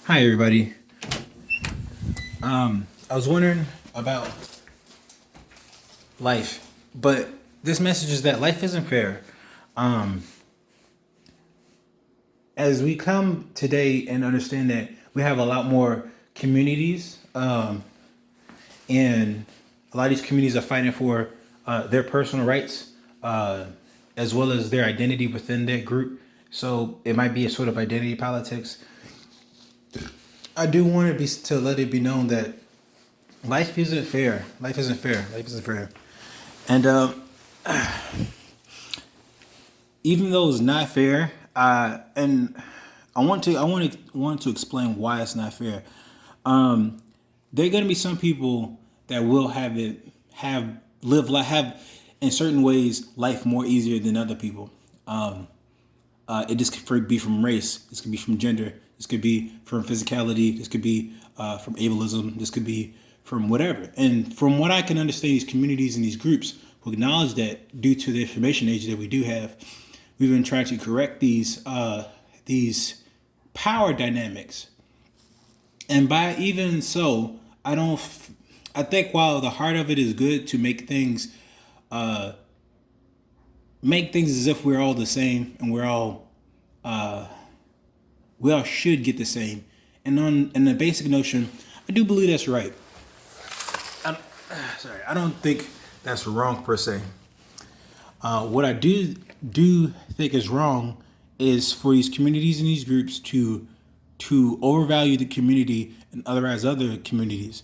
Hi, everybody. I was wondering about life, but this message is that life isn't fair. Um, as we come today and understand that we have a lot more communities, and a lot of these communities are fighting for their personal rights, as well as their identity within that group. So it might be a sort of identity politics. I do want to let it be known that life isn't fair. Life isn't fair. Life isn't fair. And even though it's not fair, and I want to explain why it's not fair. There are going to be some people that will have in certain ways life more easier than other people. It could be from race. This could be from gender. This could be from physicality. This could be from ableism. This could be from whatever. And from what I can understand, these communities and these groups who acknowledge that due to the information age that we do have, we've been trying to correct these power dynamics. And by even so, I don't. I think while the heart of it is good to make things as if we're all the same and we all should get the same. And on the basic notion, I do believe that's right. I, I don't think that's wrong per se. What I do think is wrong is for these communities and these groups to overvalue the community and otherize other communities.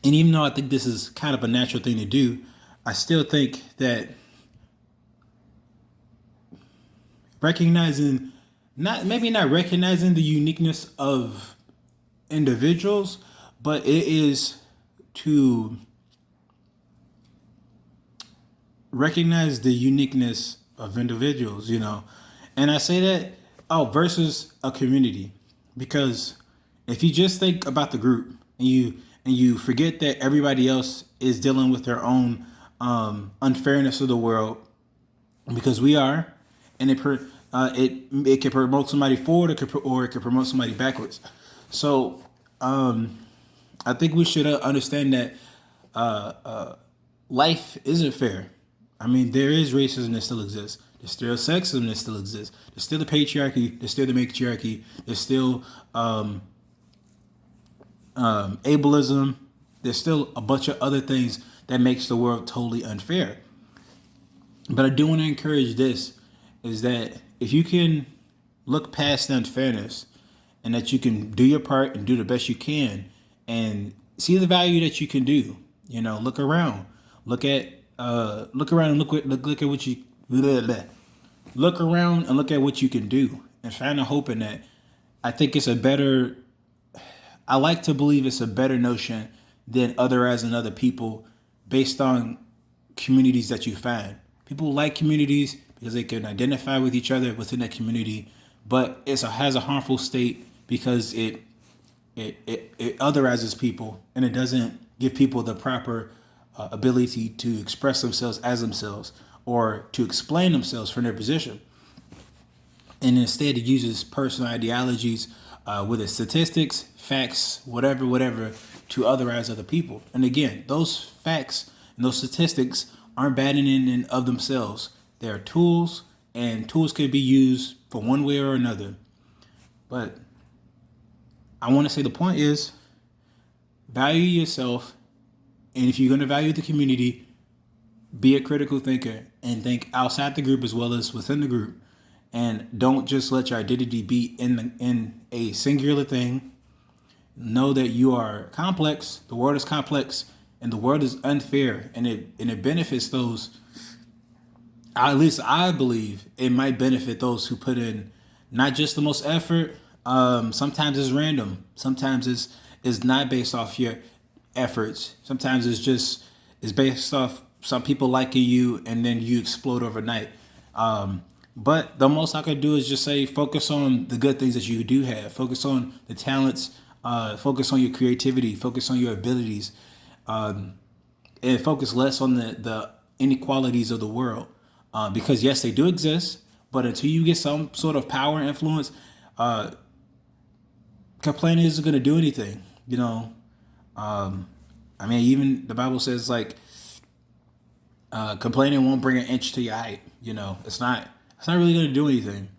And even though I think this is kind of a natural thing to do, I still think that recognizing not recognizing the uniqueness of individuals, but it is to recognize the uniqueness of individuals, And I say that versus a community, because if you just think about the group and you forget that everybody else is dealing with their own unfairness of the world, because we are, and it can promote somebody forward, or it can promote somebody backwards. So I think we should understand that life isn't fair. I mean, there is racism that still exists. There's still sexism that still exists. There's still the patriarchy. There's still the matriarchy. There's still ableism. There's still a bunch of other things that makes the world totally unfair. But I do want to encourage this, is that if you can look past the unfairness and that you can do your part and do the best you can and see the value that you can do, look around, look around and look at what you blah, blah. Look around and look at what you can do and find a hope in that. I think I like to believe it's a better notion than otherizing other people based on communities that you find. People like communities because they can identify with each other within that community, but has a harmful state because it otherizes people and it doesn't give people the proper ability to express themselves as themselves or to explain themselves from their position. And instead, it uses personal ideologies, whether it's statistics, facts, whatever, to otherize other people. And again, those facts and those statistics aren't bad in and of themselves. They are tools, and tools can be used for one way or another. But I want to say the point is value yourself, and if you're going to value the community, be a critical thinker and think outside the group as well as within the group. And don't just let your identity be in a singular thing. Know that you are complex. The world is complex, and the world is unfair, and it benefits those. At least I believe it might benefit those who put in not just the most effort. Sometimes it's random. Sometimes it's not based off your efforts. Sometimes it's based off some people liking you, and then you explode overnight. But the most I could do is just say focus on the good things that you do have. Focus on the talents. Focus on your creativity. Focus on your abilities, and focus less on the inequalities of the world. Because yes, they do exist, but until you get some sort of power and influence, complaining isn't going to do anything. You know, I mean, even the Bible says like complaining won't bring an inch to your height. You know, it's not really going to do anything.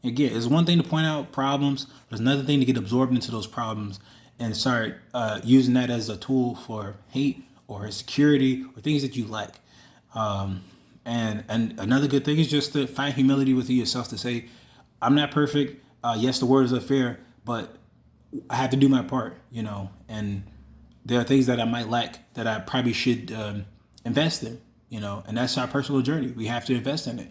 Again, it's one thing to point out problems, but it's another thing to get absorbed into those problems and start using that as a tool for hate or insecurity or things that you lack. And another good thing is just to find humility within yourself to say, I'm not perfect. Yes, the words are fair, but I have to do my part, you know. And there are things that I might lack that I probably should invest in, you know. And that's our personal journey. We have to invest in it.